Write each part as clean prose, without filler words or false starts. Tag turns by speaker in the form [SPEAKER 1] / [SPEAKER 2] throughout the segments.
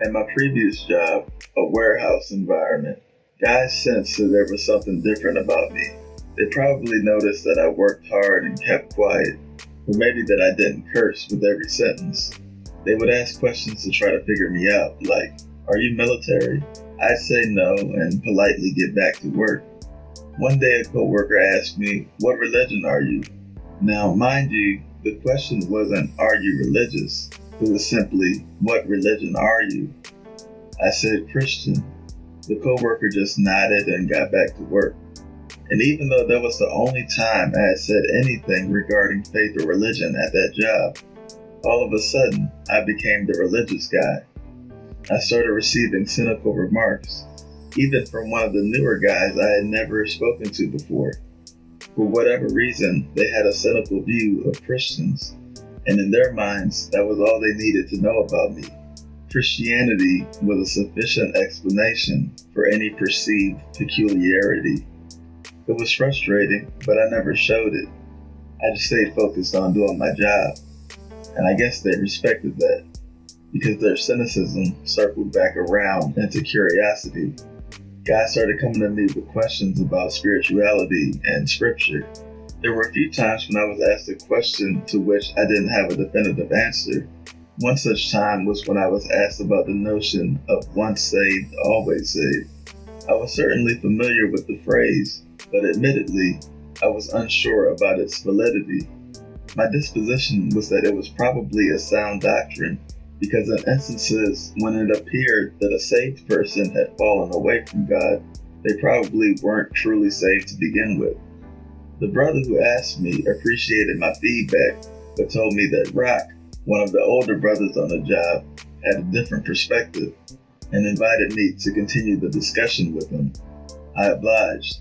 [SPEAKER 1] At my previous job, a warehouse environment, guys sensed that there was something different about me. They probably noticed that I worked hard and kept quiet, or maybe that I didn't curse with every sentence. They would ask questions to try to figure me out, like, "Are you military?" I'd say no and politely get back to work. One day a coworker asked me, "What religion are you?" Now, mind you, the question wasn't, "Are you religious?" It was simply, "What religion are you?" I said, "Christian." The coworker just nodded and got back to work. And even though that was the only time I had said anything regarding faith or religion at that job, all of a sudden I became the religious guy. I started receiving cynical remarks, even from one of the newer guys I had never spoken to before. For whatever reason, they had a cynical view of Christians, and in their minds, that was all they needed to know about me. Christianity was a sufficient explanation for any perceived peculiarity. It was frustrating, but I never showed it. I just stayed focused on doing my job, and I guess they respected that, because their cynicism circled back around into curiosity. Guys started coming to me with questions about spirituality and scripture. There were a few times when I was asked a question to which I didn't have a definitive answer. One such time was when I was asked about the notion of once saved, always saved. I was certainly familiar with the phrase, but admittedly, I was unsure about its validity. My disposition was that it was probably a sound doctrine, because in instances when it appeared that a saved person had fallen away from God, they probably weren't truly saved to begin with. The brother who asked me appreciated my feedback, but told me that Rock, one of the older brothers on the job, had a different perspective, and invited me to continue the discussion with him. I obliged.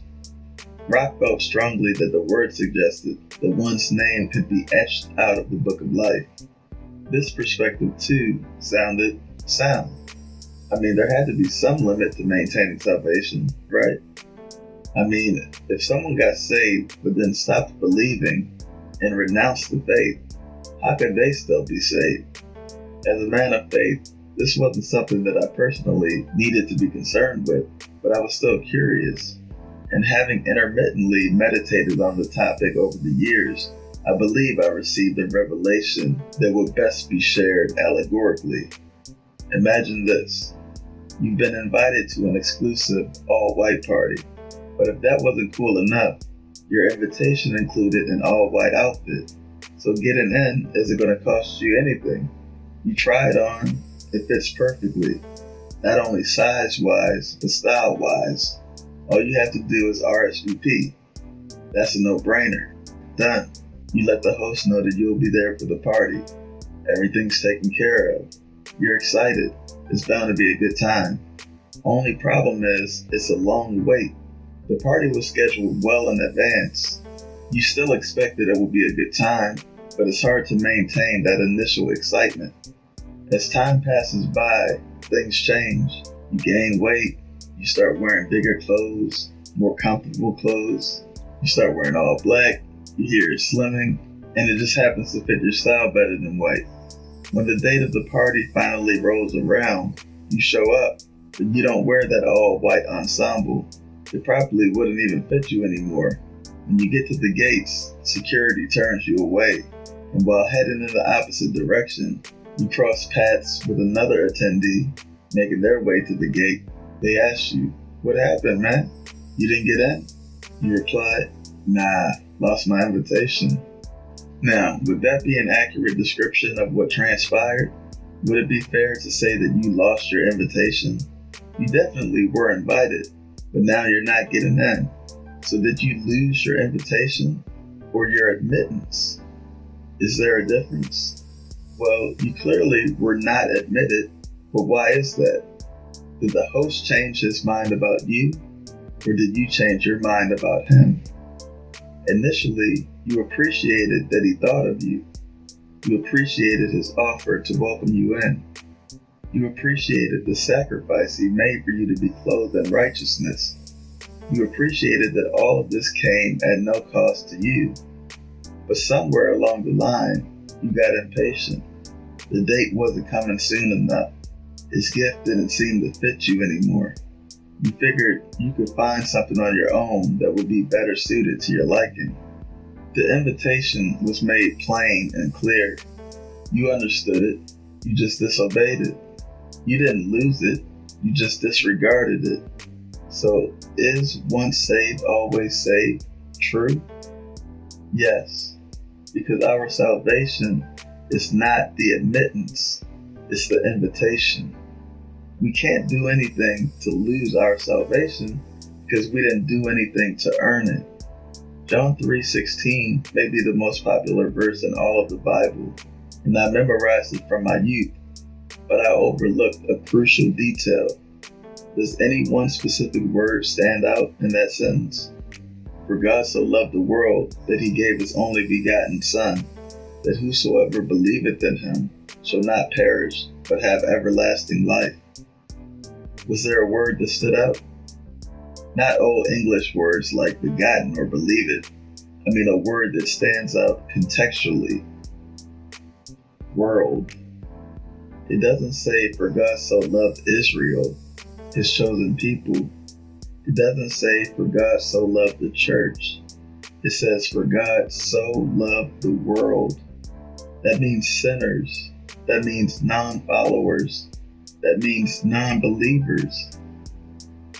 [SPEAKER 1] Rock felt strongly that the word suggested that one's name could be etched out of the book of life. This perspective, too, sounded sound. I mean, there had to be some limit to maintaining salvation, right? I mean, if someone got saved but then stopped believing and renounced the faith, how could they still be saved? As a man of faith, this wasn't something that I personally needed to be concerned with, but I was still curious. And having intermittently meditated on the topic over the years, I believe I received a revelation that would best be shared allegorically. Imagine this. You've been invited to an exclusive all-white party, but if that wasn't cool enough, your invitation included an all-white outfit. So getting in isn't going to cost you anything. You try it on, it fits perfectly. Not only size-wise, but style-wise. All you have to do is RSVP. That's a no-brainer. Done. You let the host know that you'll be there for the party. Everything's taken care of. You're excited. It's bound to be a good time. Only problem is, it's a long wait. The party was scheduled well in advance. You still expected it would be a good time, but it's hard to maintain that initial excitement. As time passes by, things change. You gain weight. You start wearing bigger clothes, more comfortable clothes. You start wearing all black. You hear it slimming, and it just happens to fit your style better than white. When the date of the party finally rolls around, you show up, but you don't wear that all-white ensemble. It probably wouldn't even fit you anymore. When you get to the gates, security turns you away, and while heading in the opposite direction, you cross paths with another attendee making their way to the gate. They ask you, "What happened, man? You didn't get in?" You reply, "Nah, lost my invitation." Now, would that be an accurate description of what transpired? Would it be fair to say that you lost your invitation? You definitely were invited, but now you're not getting in. So did you lose your invitation or your admittance? Is there a difference? Well, you clearly were not admitted, but why is that? Did the host change his mind about you, or did you change your mind about him? Initially, you appreciated that he thought of you. You appreciated his offer to welcome you in. You appreciated the sacrifice he made for you to be clothed in righteousness. You appreciated that all of this came at no cost to you. But somewhere along the line, you got impatient. The date wasn't coming soon enough. His gift didn't seem to fit you anymore. You figured you could find something on your own that would be better suited to your liking. The invitation was made plain and clear. You understood it. You just disobeyed it. You didn't lose it. You just disregarded it. So, is once saved, always saved true? Yes, because our salvation is not the admittance, it's the invitation. We can't do anything to lose our salvation because we didn't do anything to earn it. John 3:16 may be the most popular verse in all of the Bible, and I memorized it from my youth, but I overlooked a crucial detail. Does any one specific word stand out in that sentence? For God so loved the world that he gave his only begotten Son, that whosoever believeth in him shall not perish, but have everlasting life. Was there a word that stood out? Not old English words like begotten or believe it. I mean a word that stands out contextually. World. It doesn't say, for God so loved Israel, his chosen people. It doesn't say, for God so loved the church. It says, for God so loved the world. That means sinners. That means non-followers. That means non-believers.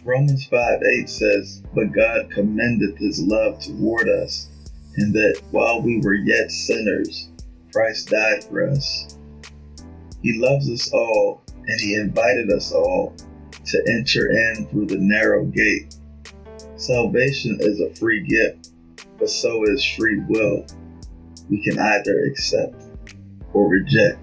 [SPEAKER 1] Romans 5:8 says, but God commendeth his love toward us, in that while we were yet sinners, Christ died for us. He loves us all, and he invited us all to enter in through the narrow gate. Salvation is a free gift, but so is free will. We can either accept or reject.